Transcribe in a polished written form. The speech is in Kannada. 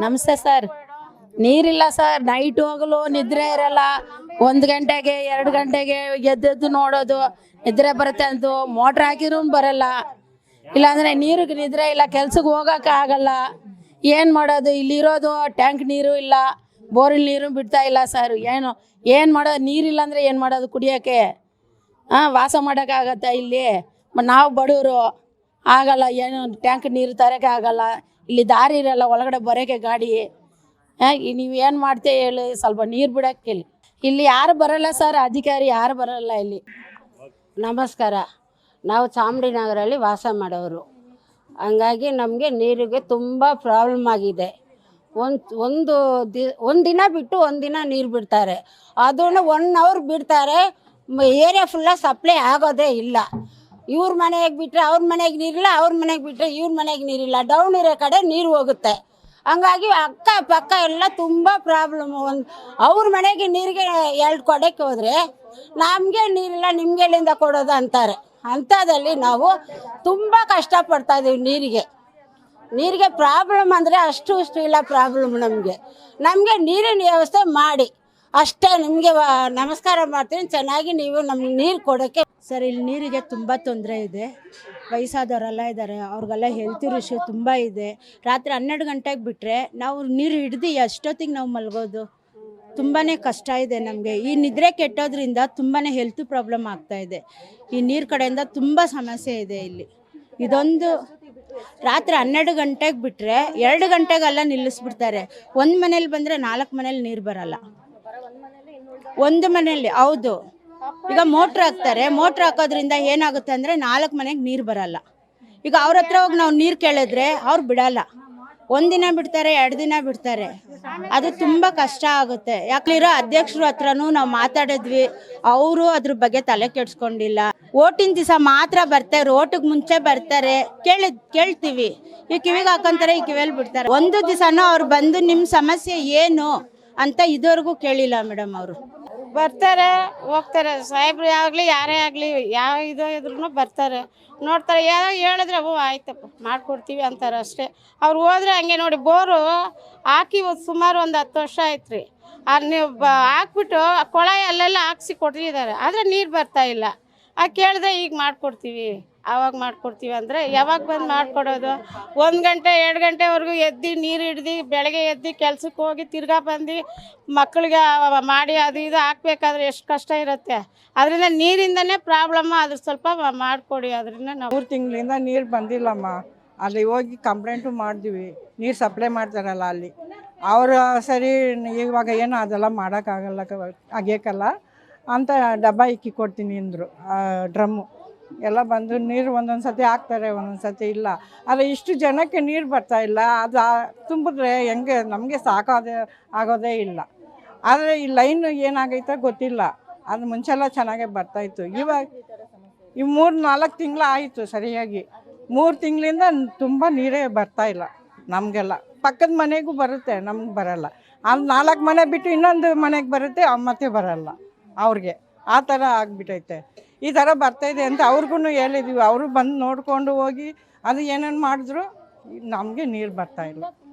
ನಮಸ್ತೆ ಸರ್. ನೀರಿಲ್ಲ ಸರ್. ನೈಟ್ ಹೋಗಲು ನಿದ್ರೆ ಇರಲ್ಲ. 1 ಗಂಟೆಗೆ 2 ಗಂಟೆಗೆ ಎದ್ದೆದ್ದು ನೋಡೋದು, ನಿದ್ರೆ ಬರುತ್ತೆ ಅಂತ ಮೋಟ್ರ್ ಹಾಕಿರೂ ಬರಲ್ಲ. ಇಲ್ಲಾಂದರೆ ನೀರಿಗೆ ನಿದ್ರೆ ಇಲ್ಲ, ಕೆಲ್ಸಕ್ಕೆ ಹೋಗೋಕೆ ಆಗಲ್ಲ. ಏನು ಮಾಡೋದು? ಇಲ್ಲಿರೋದು ಟ್ಯಾಂಕ್ ನೀರು ಇಲ್ಲ, ಬೋರಿನ ನೀರು ಬಿಡ್ತಾ ಇಲ್ಲ ಸರ್. ಏನು ಮಾಡೋದು? ನೀರಿಲ್ಲ ಅಂದರೆ ಏನು ಮಾಡೋದು ಕುಡಿಯೋಕ್ಕೆ? ವಾಸ ಮಾಡೋಕ್ಕಾಗತ್ತಾ ಇಲ್ಲಿ? ನಾವು ಬಡವರು, ಆಗಲ್ಲ. ಏನು ಟ್ಯಾಂಕ್ ನೀರು ತರೋಕ್ಕೆ ಆಗಲ್ಲ. ಇಲ್ಲಿ ದಾರಿ ಇರಲ್ಲ ಒಳಗಡೆ ಬರೋಕ್ಕೆ ಗಾಡಿ. ನೀವು ಏನು ಮಾಡ್ತೀವಿ ಹೇಳಿ? ಸ್ವಲ್ಪ ನೀರು ಬಿಡೋಕ್ಕೆ ಇಲ್ಲಿ ಯಾರು ಬರಲ್ಲ ಸರ್. ಅಧಿಕಾರಿ ಯಾರು ಬರಲ್ಲ ಇಲ್ಲಿ. ನಮಸ್ಕಾರ. ನಾವು ಚಾಮರಾಜನಗರಲ್ಲಿ ವಾಸ ಮಾಡೋರು. ಹಂಗಾಗಿ ನಮಗೆ ನೀರಿಗೆ ತುಂಬ ಪ್ರಾಬ್ಲಮ್ ಆಗಿದೆ. ಒಂದು ದಿನ ಬಿಟ್ಟು ಒಂದಿನ ನೀರು ಬಿಡ್ತಾರೆ. ಅದನ್ನು 1 ಅವರ್ ಬಿಡ್ತಾರೆ. ಏರಿಯಾ ಫುಲ್ಲ ಸಪ್ಲೈ ಆಗೋದೇ ಇಲ್ಲ. ಇವ್ರ ಮನೆಗೆ ಬಿಟ್ಟರೆ ಅವ್ರ ಮನೆಗೆ ನೀರಿಲ್ಲ, ಅವ್ರ ಮನೆಗೆ ಬಿಟ್ಟರೆ ಇವ್ರ ಮನೆಗೆ ನೀರಿಲ್ಲ. ಡೌನ್ ಇರೋ ಕಡೆ ನೀರು ಹೋಗುತ್ತೆ. ಹಂಗಾಗಿ ಅಕ್ಕ ಪಕ್ಕ ಎಲ್ಲ ತುಂಬ ಪ್ರಾಬ್ಲಮ್ಮು. ಅವ್ರ ಮನೆಗೆ ನೀರಿಗೆ 2 ಕೊಡಕ್ಕೆ ಹೋದರೆ ನಮಗೆ ನೀರಿಲ್ಲ, ನಿಮ್ಗೆ ಎಲ್ಲಿಂದ ಕೊಡೋದು ಅಂತಾರೆ. ಅಂಥದ್ದಲ್ಲಿ ನಾವು ತುಂಬ ಕಷ್ಟಪಡ್ತಾ ಇದ್ದೀವಿ ನೀರಿಗೆ ಪ್ರಾಬ್ಲಮ್ ಅಂದರೆ ಅಷ್ಟು ಇಲ್ಲ ಪ್ರಾಬ್ಲಮ್. ನಮಗೆ ನೀರಿನ ವ್ಯವಸ್ಥೆ ಮಾಡಿ ಅಷ್ಟೇ. ನಿಮಗೆ ನಮಸ್ಕಾರ ಮಾಡ್ತೀನಿ. ಚೆನ್ನಾಗಿ ನೀವು ನಮ್ಗೆ ನೀರು ಕೊಡೋಕ್ಕೆ. ಸರ್, ಇಲ್ಲಿ ನೀರಿಗೆ ತುಂಬ ತೊಂದರೆ ಇದೆ. ವಯಸ್ಸಾದವರೆಲ್ಲ ಇದ್ದಾರೆ, ಅವ್ರಿಗೆಲ್ಲ ಹೆಲ್ತ್ ಇಶ್ಯೂ ತುಂಬ ಇದೆ. ರಾತ್ರಿ 12 ಗಂಟೆಗೆ ಬಿಟ್ಟರೆ ನಾವು ನೀರು ಹಿಡ್ದು ಎಷ್ಟೊತ್ತಿಗೆ ನಾವು ಮಲಗೋದು? ತುಂಬಾ ಕಷ್ಟ ಇದೆ ನಮಗೆ. ಈ ನಿದ್ರೆ ಕೆಟ್ಟೋದ್ರಿಂದ ತುಂಬಾ ಹೆಲ್ತ್ ಪ್ರಾಬ್ಲಮ್ ಆಗ್ತಾಯಿದೆ. ಈ ನೀರು ಕಡೆಯಿಂದ ತುಂಬ ಸಮಸ್ಯೆ ಇದೆ ಇಲ್ಲಿ. ಇದೊಂದು ರಾತ್ರಿ 12 ಗಂಟೆಗೆ ಬಿಟ್ಟರೆ 2 ಗಂಟೆಗೆಲ್ಲ ನಿಲ್ಲಿಸ್ಬಿಡ್ತಾರೆ. ಒಂದು ಮನೇಲಿ ಬಂದರೆ 4 ಮನೇಲಿ ನೀರು ಬರಲ್ಲ. ಒಂದು ಮನೆಯಲ್ಲಿ ಹೌದು. ಈಗ ಮೋಟ್ರ್ ಹಾಕ್ತಾರೆ. ಮೋಟ್ರ್ ಹಾಕೋದ್ರಿಂದ ಏನಾಗುತ್ತೆ ಅಂದರೆ 4 ಮನೆಗೆ ನೀರು ಬರಲ್ಲ. ಈಗ ಅವ್ರ ಹತ್ರ ಹೋಗಿ ನಾವು ನೀರು ಕೇಳಿದ್ರೆ ಅವ್ರು ಬಿಡಲ್ಲ. 1 ದಿನ ಬಿಡ್ತಾರೆ, 2 ದಿನ ಬಿಡ್ತಾರೆ. ಅದು ತುಂಬ ಕಷ್ಟ ಆಗುತ್ತೆ. ಯಾಕಲಿರೋ ಅಧ್ಯಕ್ಷರ ಹತ್ರನೂ ನಾವು ಮಾತಾಡಿದ್ವಿ. ಅವರು ಅದ್ರ ಬಗ್ಗೆ ತಲೆ ಕೆಡಿಸ್ಕೊಂಡಿಲ್ಲ. ಓಟಿನ ದಿವಸ ಮಾತ್ರ ಬರ್ತಾರೆ, ಓಟಿಗೆ ಮುಂಚೆ ಬರ್ತಾರೆ. ಕೇಳ್ತೀವಿ, ಈ ಕಿವಿಗೆ ಹಾಕೊಂತಾರೆ, ಈ ಕಿವಿಯಲ್ಲಿ ಬಿಡ್ತಾರೆ. ಒಂದು ದಿವಸನೂ ಅವ್ರು ಬಂದು ನಿಮ್ಮ ಸಮಸ್ಯೆ ಏನು ಅಂತ ಇದುವರೆಗೂ ಕೇಳಿಲ್ಲ ಮೇಡಮ್. ಅವರು ಬರ್ತಾರೆ ಹೋಗ್ತಾರೆ. ಸಾಹೇಬ್ರು ಆಗಲಿ ಯಾರೇ ಆಗಲಿ ಯಾವ ಇದ್ರೂ ಬರ್ತಾರೆ, ನೋಡ್ತಾರೆ. ಏನೋ ಹೇಳಿದ್ರೆ ಆಯ್ತಪ್ಪ ಮಾಡಿಕೊಡ್ತೀವಿ ಅಂತಾರೆ ಅಷ್ಟೇ. ಅವ್ರು ಹೋದ್ರೆ ಹಂಗೆ ನೋಡಿ. ಬೋರು ಹಾಕಿ ಸುಮಾರು ಒಂದು 10 ವರ್ಷ ಆಯ್ತು ರೀ. ಅದು ನೀವು ಹಾಕ್ಬಿಟ್ಟು ಕೊಳಾಯಿ ಅಲ್ಲೆಲ್ಲ ಹಾಕ್ಸಿ ಕೊಟ್ಟಿದ್ದಾರೆ, ಆದರೆ ನೀರು ಬರ್ತಾಯಿಲ್ಲ. ಕೇಳಿದ್ರೆ ಈಗ ಮಾಡಿಕೊಡ್ತೀವಿ, ಆವಾಗ ಮಾಡಿಕೊಡ್ತೀವಿ ಅಂದರೆ ಯಾವಾಗ ಬಂದು ಮಾಡಿಕೊಡೋದು? 1 ಗಂಟೆ 2 ಗಂಟೆವರೆಗೂ ಎದ್ದು ನೀರು ಹಿಡ್ದು ಬೆಳಗ್ಗೆ ಎದ್ದು ಕೆಲ್ಸಕ್ಕೆ ಹೋಗಿ ತಿರ್ಗಾ ಬಂದು ಮಕ್ಕಳಿಗೆ ಮಾಡಿ ಅದು ಇದು ಹಾಕ್ಬೇಕಾದ್ರೆ ಎಷ್ಟು ಕಷ್ಟ ಇರುತ್ತೆ. ಅದರಿಂದ ನೀರಿಂದನೇ ಪ್ರಾಬ್ಲಮ್ಮು. ಅದ್ರ ಸ್ವಲ್ಪ ಮಾಡಿಕೊಡಿ. ಅದರಿಂದ ನಾವು 3 ತಿಂಗಳಿಂದ ನೀರು ಬಂದಿಲ್ಲಮ್ಮ. ಅಲ್ಲಿ ಹೋಗಿ ಕಂಪ್ಲೇಂಟು ಮಾಡಿದ್ವಿ. ನೀರು ಸಪ್ಲೈ ಮಾಡ್ತಾರಲ್ಲ ಅಲ್ಲಿ ಅವರು ಸರಿ ಇವಾಗ ಏನು ಅದೆಲ್ಲ ಮಾಡೋಕ್ಕಾಗಲ್ಲ, ಆಗೇಕಲ್ಲ ಅಂತ ಡಬ್ಬ ಇಕ್ಕಿ ಕೊಡ್ತೀನಿ ಅಂದರು. ಡ್ರಮ್ಮು ಎಲ್ಲ ಬಂದು ನೀರು ಒಂದೊಂದು ಸತಿ ಹಾಕ್ತಾರೆ, ಒಂದೊಂದು ಸತಿ ಇಲ್ಲ. ಆದರೆ ಇಷ್ಟು ಜನಕ್ಕೆ ನೀರು ಬರ್ತಾಯಿಲ್ಲ. ಅದು ತುಂಬಿದ್ರೆ ಹೆಂಗೆ ನಮಗೆ ಆಗೋದೇ ಇಲ್ಲ. ಆದರೆ ಈ ಲೈನು ಏನಾಗೈತೆ ಗೊತ್ತಿಲ್ಲ. ಅದು ಮುಂಚೆಲ್ಲ ಚೆನ್ನಾಗೇ ಬರ್ತಾಯಿತ್ತು. ಇವಾಗ ಈ 3-4 ತಿಂಗಳು ಆಯಿತು ಸರಿಯಾಗಿ. 3 ತಿಂಗಳಿಂದ ತುಂಬ ನೀರೇ ಬರ್ತಾಯಿಲ್ಲ ನಮಗೆಲ್ಲ. ಪಕ್ಕದ ಮನೆಗೂ ಬರುತ್ತೆ, ನಮ್ಗೆ ಬರಲ್ಲ. ಅಲ್ಲಿ 4 ಮನೆ ಬಿಟ್ಟು ಇನ್ನೊಂದು ಮನೆಗೆ ಬರುತ್ತೆ, ಮತ್ತೆ ಬರಲ್ಲ ಅವ್ರಿಗೆ. ಆ ಥರ ಆಗಿಬಿಟ್ಟೈತೆ. ಈ ಥರ ಬರ್ತಾಯಿದೆ ಅಂತ ಅವ್ರಿಗೂ ಹೇಳಿದ್ವಿ. ಅವರು ಬಂದು ನೋಡಿಕೊಂಡು ಹೋಗಿ ಅದು ಏನೇನು ಮಾಡಿದ್ರು. ನಮಗೆ ನೀರು ಬರ್ತಾಯಿಲ್ಲ.